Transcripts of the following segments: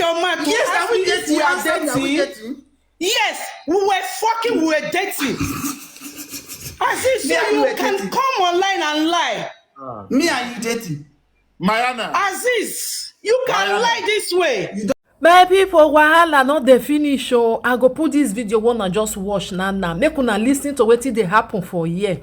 your mouth to Yes, ask me if we are dating. Yes, we were fucking, we were dating. As if so you can come online and lie. Me and you dating. Mariana. Aziz, you can lie this way. My people, wahala no dey finish o. I go put this video one just watch now. Make una lis ten to wetin dey happen for here.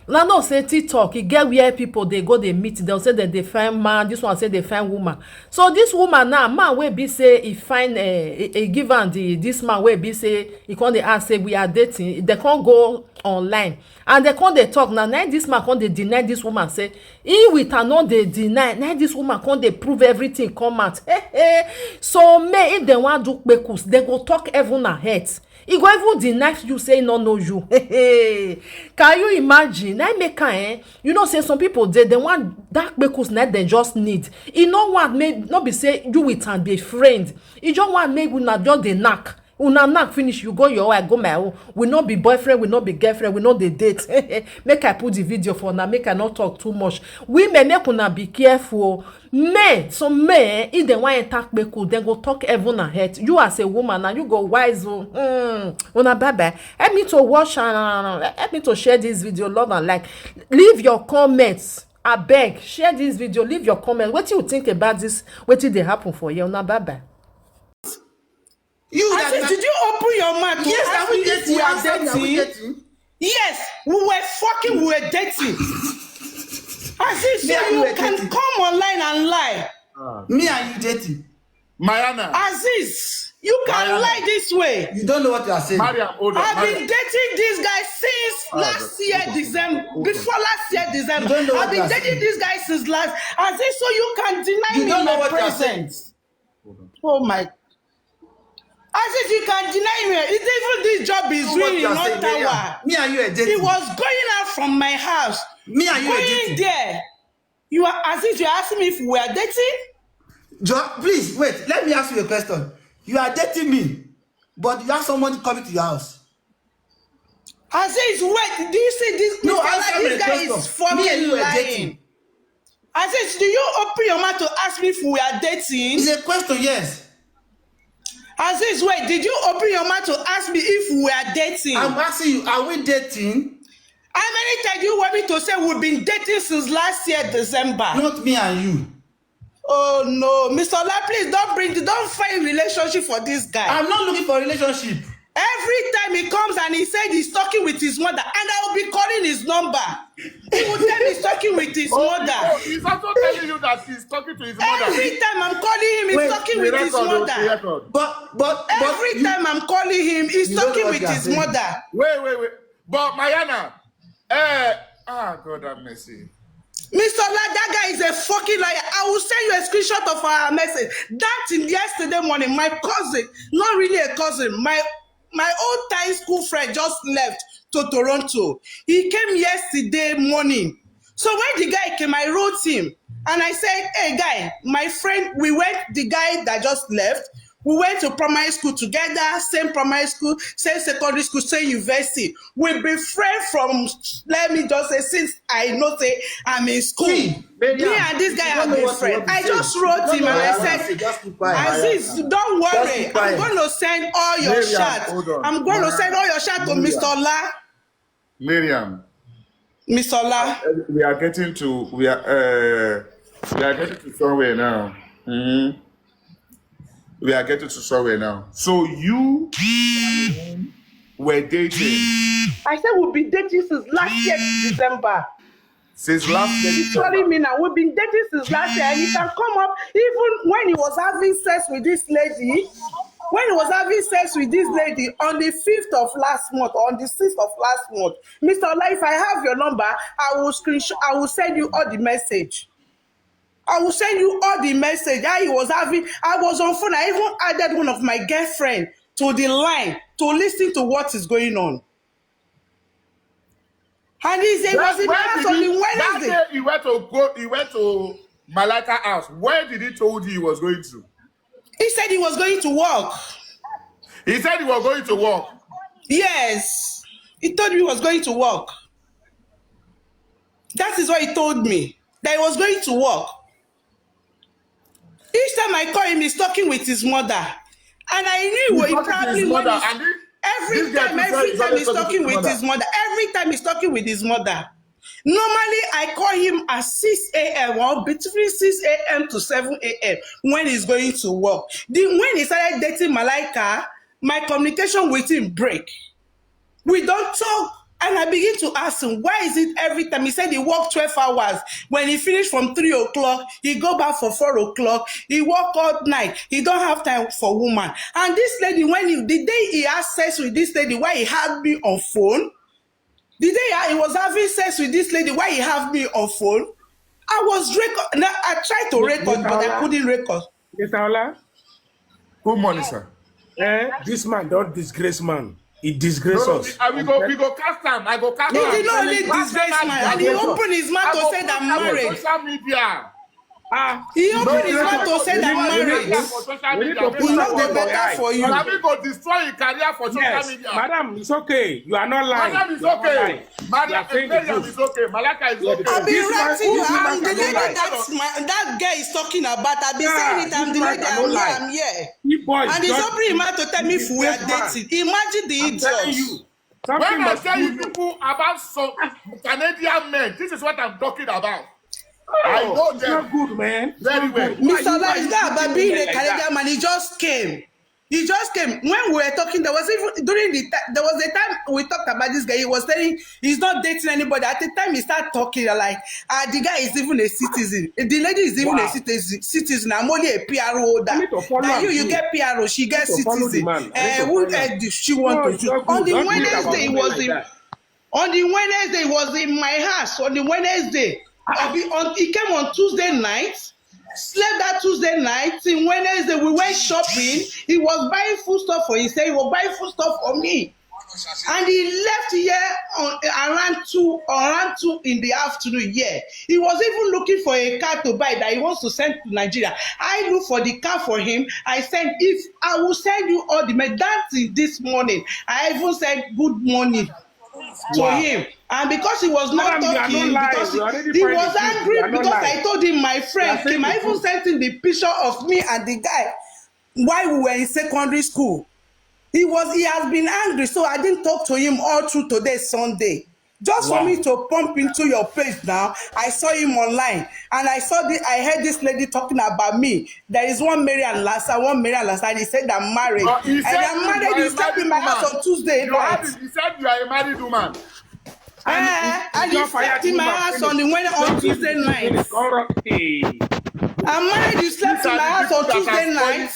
Una know say TikTok e get where people dey go dey meet. Dem say dem dey find man, this one say dey find woman. So this woman now, man wey be say e find e give am this man wey be say e come dey ask say we are dating. Dem come go online and dem come dey talk. Now this man come dey deny this woman say he with her no dey deny. Now this woman come dey prove everything come out. So may if dem wan do kpekus, dem go talk heaven and earth. E go even deny you say e no know you. Can you imagine? Na make am you know say some people dey dem want that kpekus na dem just need. E no want make no be say you with am be friend. E just want make una just dey knack. Una knack finish, you go your way, I go my own. We no be boyfriend, we no be girlfriend, we no dey date. Make I put the video for una, make I not talk too much. Women, make una be careful. Men, some men, if they want to talk kpeku, then go talk heaven and earth. You as a woman, and you go wise. Una bye. Help me to watch and help me to share this video, love and like. Leave your comments. I beg, share this video. Leave your comments. What do you think about this? What did they happen for you? Una bye. Did you open your mouth? Yes, ask me if we are dating? Yes, we were fucking, we were dating. As if so you can come online and lie. Me and you dating. Mariana. Aziz, you can lie this way. You don't know what you are saying. Mariam, hold on. I've been dating this guy since last year December. Before last year December, I've been dating this guy since last. Aziz, so you can deny me my presence. Oh my. As if you can deny me. It's even this job is really not that. Me and you are dating. He was going out from my house. Me and you are dating. Going there. You are as if you're asking me if we are dating. John, please wait. Let me ask you a question. You are dating me, but you have someone coming to your house. As if wait. Do you see this? No, this guy is fucking lying. As if do you open your mouth to ask me if we are dating? It's a question, yes. Aziz, wait, did you open your mouth to ask me if we are dating? I'm asking you, are we dating? How many times do you want me to say we've been dating since last year, December? Not me and you. Oh no, Mr. Ola, please don't find relationship for this guy. I'm not looking for a relationship. Every time he comes and he said he's talking with his mother, and I will be calling his number. He will tell me he's talking with his mother. Oh, he's also telling you that he's talking to his mother. Every time I'm calling him, he's talking with his mother. But every time I'm calling him, he's talking with his mother. Wait. But Mariana, God have mercy. Mr. Ola, that guy is a fucking liar. I will send you a screenshot of our message. That in yesterday morning, my cousin, not really a cousin, my old time school friend just left to Toronto. He came yesterday morning. So when the guy came, I wrote him and I said, hey guy, my friend, the guy that just left, we went to primary school together, same primary school, same secondary school, same university. We've been friends from, let me just say, since I know say I'm in school. Me and this guy have been friends. I just wrote him and I said, Aziz, don't worry. I'm going to send all your shots. I'm going to send all your shots to Mr. Ola. Miriam. Mr. Ola. We are getting to somewhere now. Mm-hmm. We are getting to somewhere now. So you were dating. I said we've been dating since last year, December. Since last year, December. Sorry, me now. We've been dating since last year, and he can come up even when he was having sex with this lady. When he was having sex with this lady on the 5th of last month, on the 6th of last month, Mr. Ola, if I have your number, I will send you all the message. I will send you all the message. I was on phone. I even added one of my girlfriend to the line to listen to what is going on. And he said, was in the house on the Wednesday. That day he went to Malaka's house. Where did he told you he was going to? He said he was going to work. He said he was going to work. Yes. He told me he was going to work. That is what he told me. That he was going to work. Each time I call him, he's talking with his mother. And I knew he probably when every time he's talking with his mother. Every time he's talking with his mother. Normally, I call him at 6 a.m. or between 6 a.m. to 7 a.m. when he's going to work. Then when he started dating Malaika, my communication with him break. We don't talk. And I begin to ask him, why is it every time? He said he worked 12 hours. When he finished from 3 o'clock, he go back for 4 o'clock. He work all night. He don't have time for woman. And this lady, the day he had sex with this lady, why he had me on phone, the day he was having sex with this lady, why he have me on phone, I tried to record, but I couldn't record. Mr. Ola? Good morning, sir. This man don't disgrace man. He disgraces us. We go cast him. I go cast him. He did not only disgrace man, and he opened his mouth to say that I'm married. Social media. He opened his mouth to say that I'm married. It's not the better for you. Madam, go destroy your career for social media. Madam, it's okay. You are not lying. Madam, it's okay. Madam, it's okay. Malaka is okay. I've been writing you. I'm the lady that guy is talking about. I've been saying it. I'm the lady. I'm here. And he's opening his mouth to tell me if we are dating. Imagine the idiot. When I tell you people about some Canadian men, this is what I'm talking about. I know them. Not good, man. Very well. Mr. Ola is not about being a Canadian man. He just came. He just came. When we were talking, there was a time we talked about this guy. He was saying he's not dating anybody. At the time he started talking, like, the guy is even a citizen. The lady is even a citizen. I'm only a PRO holder. Now you get PRO, she gets citizen. Who does she want to do? On the Wednesday, he was in my house. On the Wednesday, he came on Tuesday night. Slept that Tuesday night. In Wednesday, we went shopping. He was buying food stuff for himself. He was buying food stuff for me. And he left here around 2 in the afternoon. Yeah. He was even looking for a car to buy that he wants to send to Nigeria. I looked for the car for him. I said, if I will send you all the money. That's this morning. I even said good morning to him. And because he was not talking, because he was angry because I told him my friend came. I even sent him the picture of me and the guy while we were in secondary school. He has been angry, so I didn't talk to him all through today, Sunday. Just for me to pump into your page now, I saw him online, and I heard this lady talking about me. There is one Marian Lassa, and he said I'm married. And I'm married. He slept in my house on Tuesday night. He said you are a married woman. And he slept in my house on Tuesday night. I'm married. You slept in my house on Tuesday night.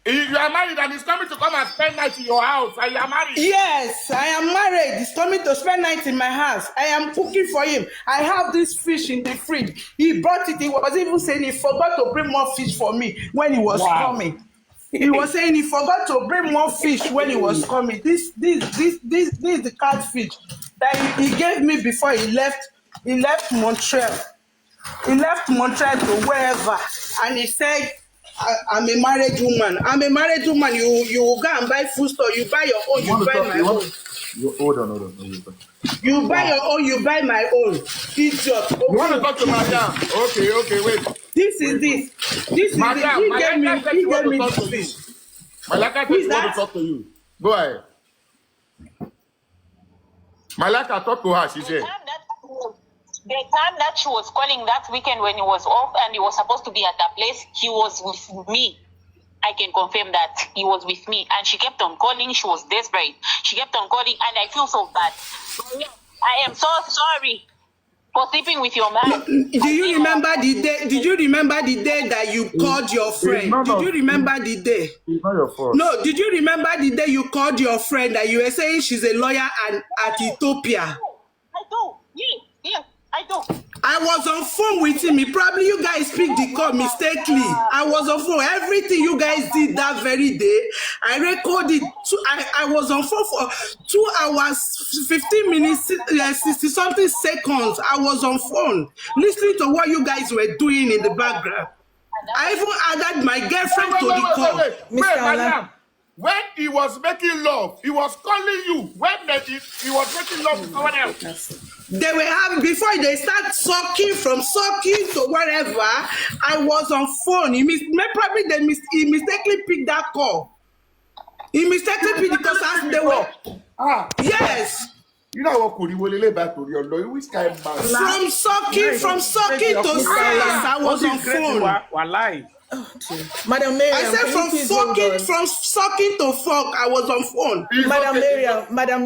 You are married and he's coming to come and spend night in your house. And you are married. Yes, I am married. He's coming to spend night in my house. I am cooking for him. I have this fish in the fridge. He brought it. He was even saying he forgot to bring more fish for me when he was coming. He was saying he forgot to bring more fish when he was coming. This is the catfish that he gave me before he left. He left Montreal. He left Montreal to wherever, and he said, I'm a married woman. I'm a married woman. You go and buy food store. You buy your own. You buy my own. Hold on. You buy your own. You buy my own. Idiot. You want to talk to Madam? Okay, wait. This is Madam, he gave me this. Malaka says want to talk to you. Go ahead. Malaka, talk to her. She said. The time that she was calling that weekend when he was off and he was supposed to be at that place, he was with me. I can confirm that he was with me. And she kept on calling. She was desperate. She kept on calling and I feel so bad. I am so sorry for sleeping with your man. Do you remember the day? Did you remember the day that you called your friend? Did you remember the day? It's not your fault. No, did you remember the day you called your friend that you were saying she's a lawyer at Ethiopia? I do. Yes. I do. I was on phone with him. Probably you guys picked the call mistakenly. I was on phone. Everything you guys did that very day, I recorded. I was on phone for 2 hours, 15 minutes, 60-something seconds. I was on phone listening to what you guys were doing in the background. I even added my girlfriend to the call. Wait, Madam. when he was making love, he was calling you. When he was making love with someone else. They were having, before they start sucking, from sucking to whatever, I was on phone. He mistakenly picked that call. He mistakenly picked because as they were. Yes. You know what could you relate back to your lawyer? Which kind of man? From sucking to sex, I was on phone. Wallahi. Madam Miriam, I said from sucking to fuck, I was on phone. Madam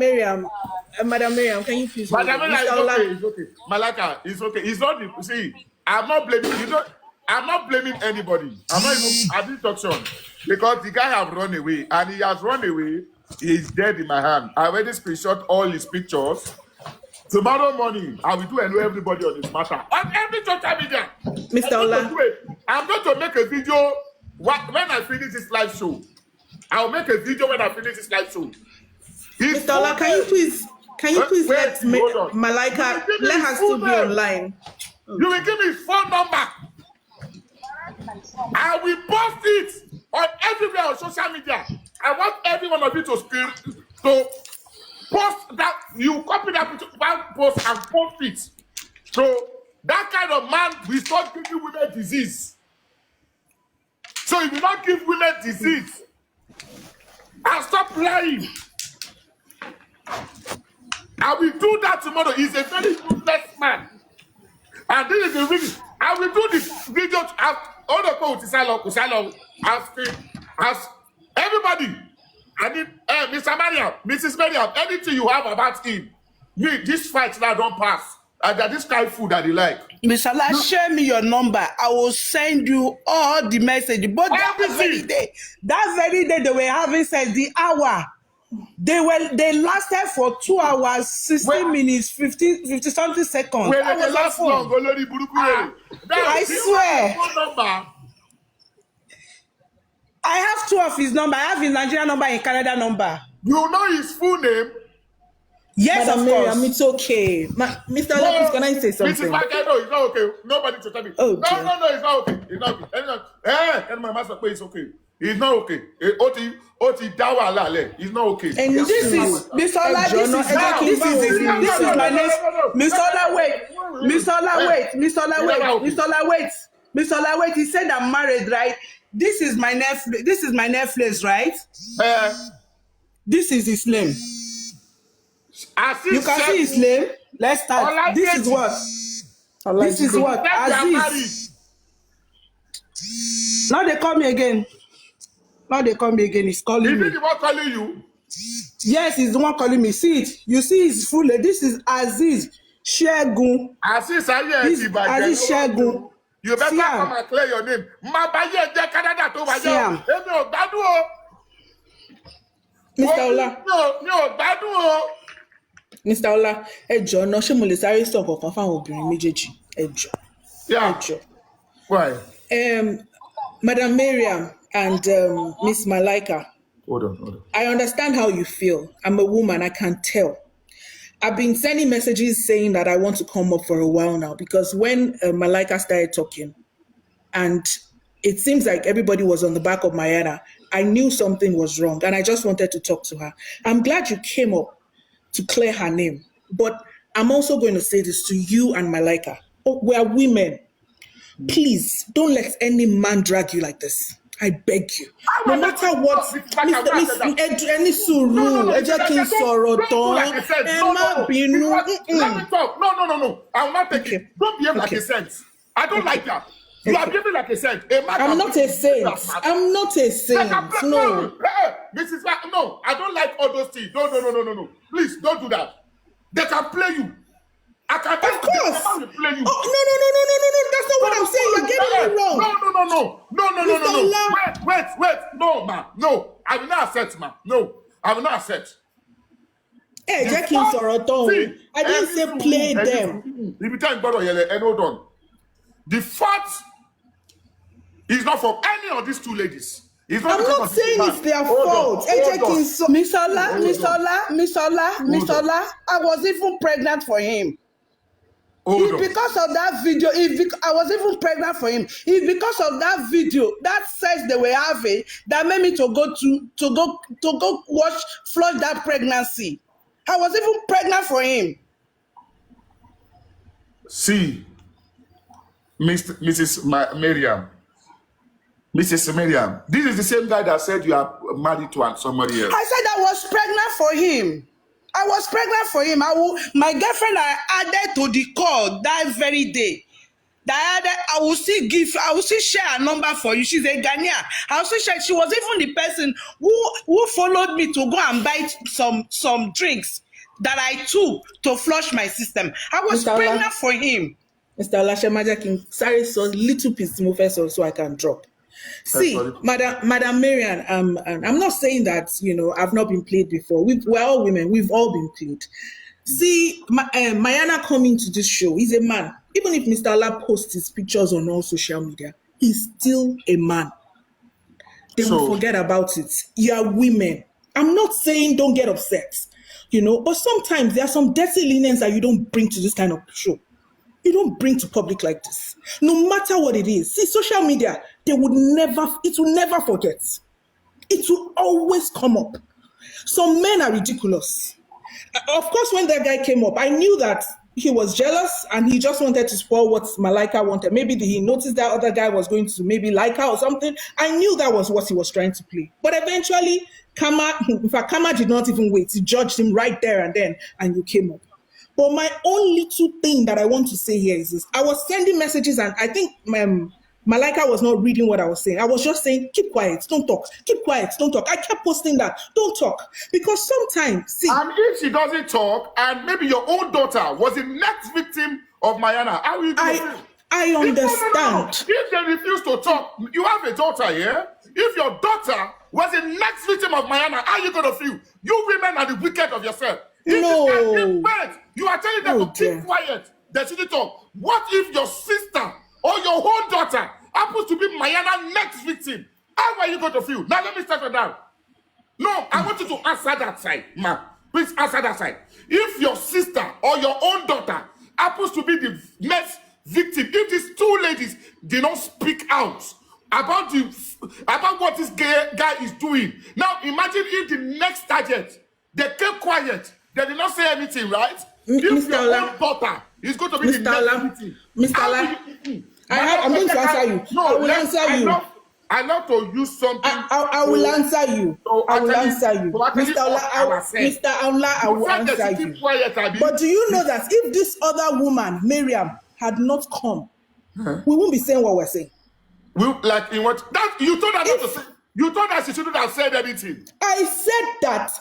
Miriam, can you please? Madam Miriam, it's okay. Malaka, it's okay. It's not the, see, I'm not blaming you. I'm not blaming anybody. I'm not even having talk because the guy have run away and he has run away. He's dead in my hand. I already screenshot all his pictures. Tomorrow morning, I will do hello everybody on this matter. On every social media. Mr. Ola. I'm going to make a video when I finish this live show. I'll make a video when I finish this live show. Mr. Ola, can you please let Malaika, let her still be online? You will give me his phone number. I will post it on everywhere on social media. I want every one of you to post that, you copy that post and post it. So that kind of man will start giving women disease. So if you not give women disease, I'll stop lying. I will do that tomorrow. He's a very useless man. And this is the reason. I will do this video. All the people Kusalo, ask everybody. I need Mr. Mariam, Mrs. Mariam, anything you have about him. This fight now don't pass. That this kind of food that they like. Mr. La, share me your number. I will send you all the message. But that very day they were having said the hour. They lasted for 2 hours, 16 minutes, 50 something seconds. Wait, they last long. I swear. I have 2 of his number. I have his Nigerian number and Canada number. You know his full name? Yes, Madam of course. Miriam, it's okay. Mr. Ola, can I say something? Mrs. Market, no, it's not okay. Nobody to tell me. Okay. No, it's not okay. It's not okay. And my master play is okay. It's not okay. Oti dawa lale. It's not okay. And this is Mr. Ola. This is my next. Mr. Ola, wait. Mr. Ola, wait. He said I'm married, right? This is my Netflix. This is my Netflix, right? This is his name. You can see his name. Let's start. This is what. This is what. Aziz. Now they call me again. He's calling me. Is he the one calling you? Yes, he's the one calling me. See it. You see his full name. This is Aziz Shegun. Aziz Shegun. You better come and clear your name. Canada to Mr. Ola. Mr. Ola, ẹ jọ̀ọ́ náà ṣé mo lè sáré sọ kankan fáwọn obìnrin méjèèjì? Ẹ jọ̀ọ́. Yeah. Why? Madam Miriam and Miss Malaika. Hold on. I understand how you feel. I'm a woman, I can tell. I've been sending messages saying that I want to come up for a while now because when Malaika started talking and it seems like everybody was on the back of my head, I knew something was wrong and I just wanted to talk to her. I'm glad you came up to clear her name, but I'm also going to say this to you and Malaika. We are women. Please don't let any man drag you like this. I beg you. No matter what, any suru, ẹ jẹ́ kí n sọ̀rọ̀ tán, ẹ má bínú. Let me talk. No. I will not take it. Don't behave like a saint. I don't like that. You are behaving like a saint. I'm not a saint. No. Mrs. No, I don't like all those things. No. Please don't do that. They can play you. I can. Of course. Play you. Oh, no. That's not what I'm saying. You're getting it wrong. No. Wait. No, ma. No. I will not accept, ma. No. I will not accept. Hey, jẹ́ kí n sọ̀rọ̀ tán. I didn't say play them. If you tell me, and hold on. The fault is not from any of these two ladies. I'm not saying it's their fault. Miss Ola, I was even pregnant for him. Hold It's on. because of that video. I was even pregnant for him. It's because of that video, that sex they were having, that made me to go flush that pregnancy. I was even pregnant for him. See, Mrs. Miriam. Mrs. Miriam, this is the same guy that said you are married to somebody else. I said I was pregnant for him. I was pregnant for him. My girlfriend I added to the call that very day. I will still share a number for you. She's a Ghanaian. I will still share. She was even the person who followed me to go and buy some drinks that I took to flush my system. I was Mr. pregnant Ola. for him. Mr. Olashemaja King, sorry, so little piece more first so I can drop. See, sorry. Madam Marian, I'm not saying that, I've not been played before. We're all women. We've all been played. See, Mayana coming to this show, he's a man. Even if Mr. Ola posts his pictures on all social media, he's still a man. They will forget about it. You are women. I'm not saying don't get upset, but sometimes there are some dirty linens that you don't bring to this kind of show. You don't bring to public like this. No matter what it is. See, social media, it will never forget. It will always come up. Some men are ridiculous. Of course, when that guy came up, I knew that he was jealous and he just wanted to spoil what Malika wanted. Maybe he noticed that other guy was going to maybe like her or something. I knew that was what he was trying to play. But eventually, Kama did not even wait. He judged him right there and then, and you came up. But my own little thing that I want to say here is this. I was sending messages and I think Malika was not reading what I was saying. I was just saying, keep quiet, don't talk. Keep quiet, don't talk. I kept posting that, don't talk. Because sometimes, see. And if she doesn't talk, and maybe your own daughter was the next victim of Mayana, how will you do it? I understand. No. If they refuse to talk, you have a daughter, yeah? If your daughter was the next victim of Mayana, how are you going to feel? You women are the wicked of yourself. No. You are telling them to keep quiet. They shouldn't talk. What if your sister or your whole daughter happens to be Mayana's next victim? How are you going to feel? Now let me start with that. No, I want you to answer that side, ma. Please answer that side. If your sister or your own daughter happens to be the next victim, if these two ladies did not speak out about what this guy is doing, now imagine if the next target, they kept quiet. They did not say anything, right? If your own daughter is going to be the next victim. Mr. Ola, I'm going to answer you. No, I will answer you. I love to use something. I will answer you. I will answer you. Mr. Ola, I will answer you. But do you know that if this other woman, Miriam, had not come, we won't be saying what we're saying. Like in what? That you told her not to say. You told her she shouldn't have said anything. I said that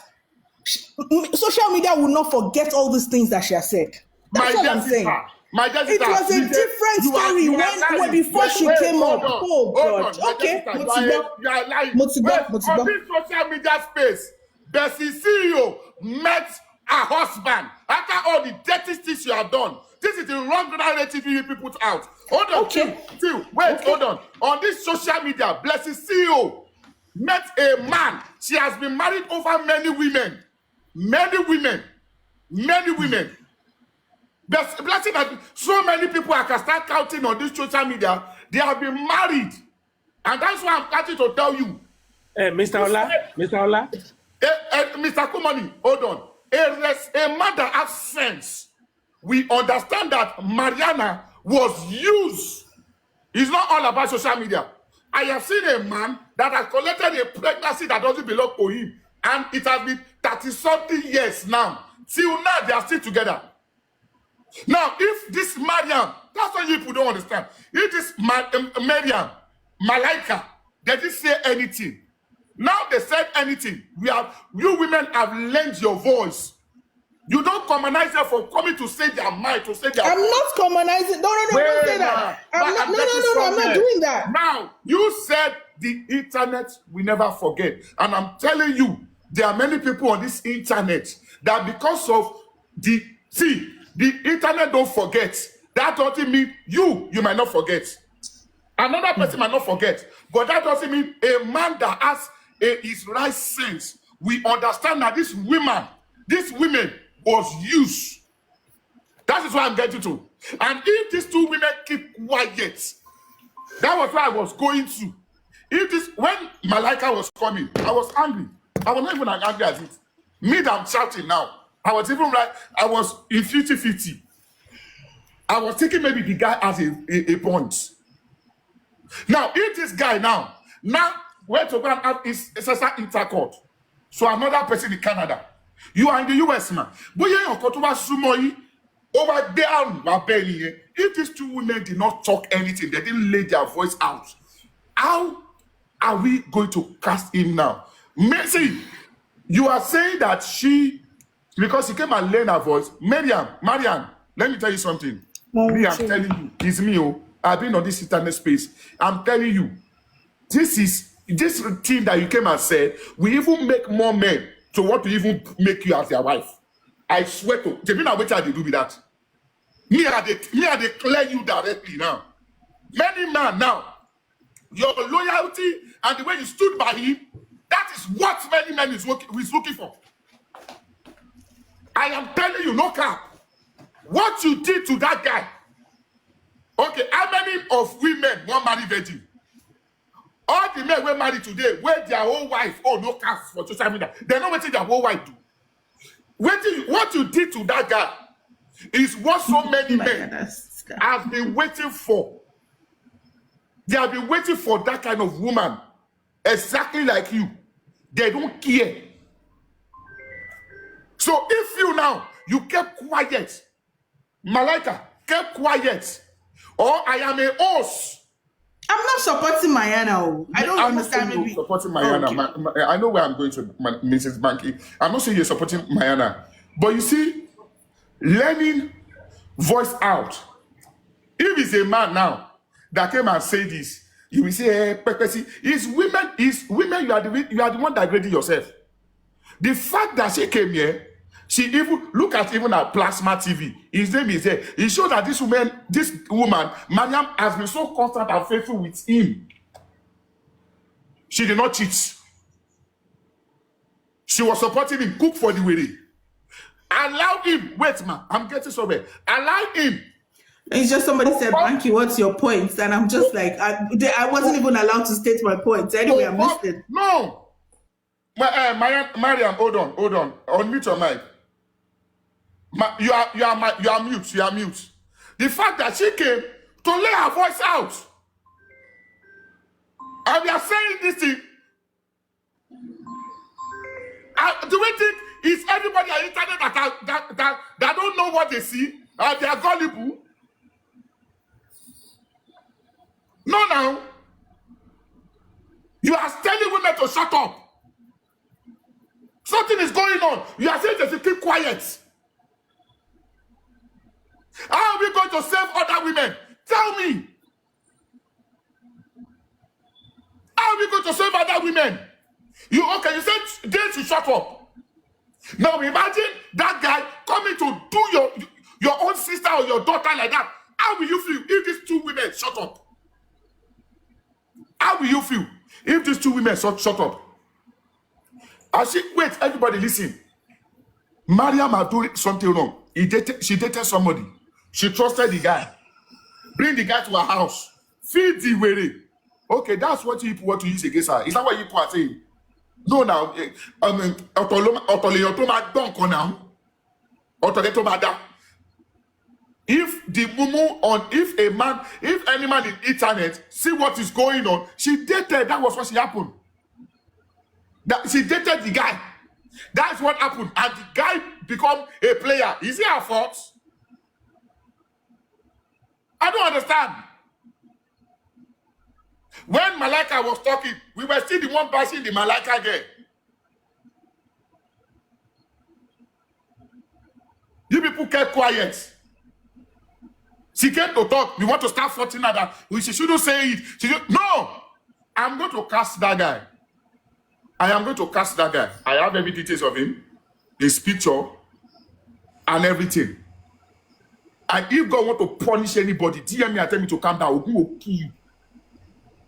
social media will not forget all these things that she has said. That's what I'm saying. It was a different story when before she came up. Oh God. Okay. You are lying. On this social media space, Bessie CEO met her husband after all the dirty things you have done. This is the wrong narrative you people put out. Hold on, hold on. On this social media, Blessing CEO met a man. She has been married over many women. There's Blessing that so many people I can start counting on this social media, they have been married. And that's why I'm starting to tell you. Mr. Ola, Mr. Kumani, hold on. A man that has sense. We understand that Mariana was used. It's not all about social media. I have seen a man that has collected a pregnancy that doesn't belong to him. And it has been 30-something years now. Till now, they are still together. Now, if this Mariam, that's what you people don't understand. If this Mariam, Malika, they didn't say anything. Now they said anything. You women have lent your voice. You don't commonize them for coming to say their mind, to say their I'm not commonizing. No, don't say that. I'm not doing that. Now, you said the internet will never forget. And I'm telling you, there are many people on this internet that because of the internet don't forget. That doesn't mean you might not forget. Another person might not forget. But that doesn't mean a man that has his right sense. We understand that these women was used. That is what I'm getting to. And if these two women keep quiet, that was where I was going to. If this, when Malaika was coming, I was angry. I was not even as angry as it. Me that I'm shouting now. I was even like, I was in 50-50. I was thinking maybe the guy has a point. Now, if this guy now went to go and have his SSR intercourt, so another person in Canada, you are in the US, man. But you over there, if these two women did not talk anything, they didn't lay their voice out, how are we going to cast him now? Mercy, you are saying that because she came and learned her voice. Mariam, let me tell you something. Me, I'm telling you, it's me. Oh, I've been on this internet space. I'm telling you, this thing that you came and said will even make more men to want to even make you as their wife. I swear to you, wait till they do with that. Me, I declare you directly now. Many men now, your loyalty and the way you stood by him, that is what many men is looking for. I am telling you, no cap. What you did to that guy. Okay, how many of women want marry virgin? All the men were married today, where their whole wife, no cast for social media. They're not waiting their whole wife do. What you did to that guy is what so many men have been waiting for. They have been waiting for that kind of woman, exactly like you. They don't care. So if you kept quiet, Malaika kept quiet, or I am a host. I'm not supporting Mayana. I don't understand. I'm not supporting Mayana. Okay. I know where I'm going to, Mrs. Banky. I'm not saying you're supporting Mayana. But you see, learning voice out. If it's a man now that came and say this, you will say, it's women, you are the one that graded yourself. The fact that she came here, she even look at even her plasma TV. His name is there. It shows that this woman, Mariam, has been so constant and faithful with him. She did not cheat. She was supporting him. Cook for the wedding. Allow him. Wait, man. I'm getting somewhere. Allow him. It's just somebody said, Banky, what's your point? And I'm just like, I wasn't even allowed to state my point. Anyway, I missed it. No. Mariam, hold on. Unmute your mic. You are mute. The fact that she came to lay her voice out, and we are saying this thing. Do we think it's everybody on the internet that don't know what they see? They are gullible? No, now. You are telling women to shut up. Something is going on. You are saying to keep quiet. How are we going to save other women? Tell me. How are we going to save other women? You said they should shut up. Now imagine that guy coming to do your own sister or your daughter like that. How will you feel if these two women shut up? How will you feel if these two women shut up? Wait, everybody listen. Mariam had doing something wrong. She dated somebody. She trusted the guy. Bring the guy to her house. Feed the way. Okay, that's what you want to use against her. Is that what you are saying? No, now. If any man in internet see what is going on, she dated. That was what she happened. She dated the guy. That's what happened. And the guy become a player. Is it her fault? I don't understand. When Malaika was talking, we were still the one bashing the Malaika girl. You people kept quiet. She came to talk. We want to start fighting her that she shouldn't say it. No! I'm going to cast that guy. I am going to cast that guy. I have every details of him, his picture, and everything. And if God want to punish anybody, DM me and tell me to calm down, Ogun will kill you.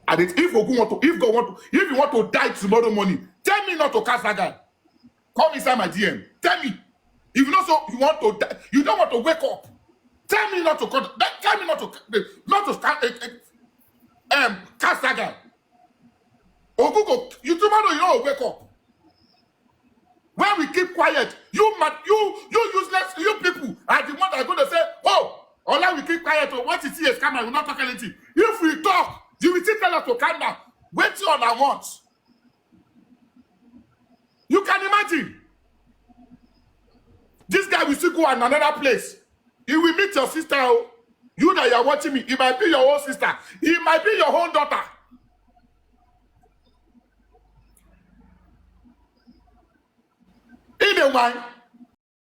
And if you want to die tomorrow morning, tell me not to cast that guy. Come inside my DM. Tell me. If not so, you want to die, you don't want to wake up. Tell me not to tell me not to cast that guy. Ogugo, you tomorrow you don't wake up. When we keep quiet, you useless, you people are the one that are going to say, oh, Ola, we keep quiet. Or once you see a scammer, we will not talk anything. If we talk, you will still tell us to calm down. Wait till on our wants. You can imagine. This guy will still go to another place. He will meet your sister. Oh. You that you are watching me, it might be your own sister. It might be your own daughter. Either one,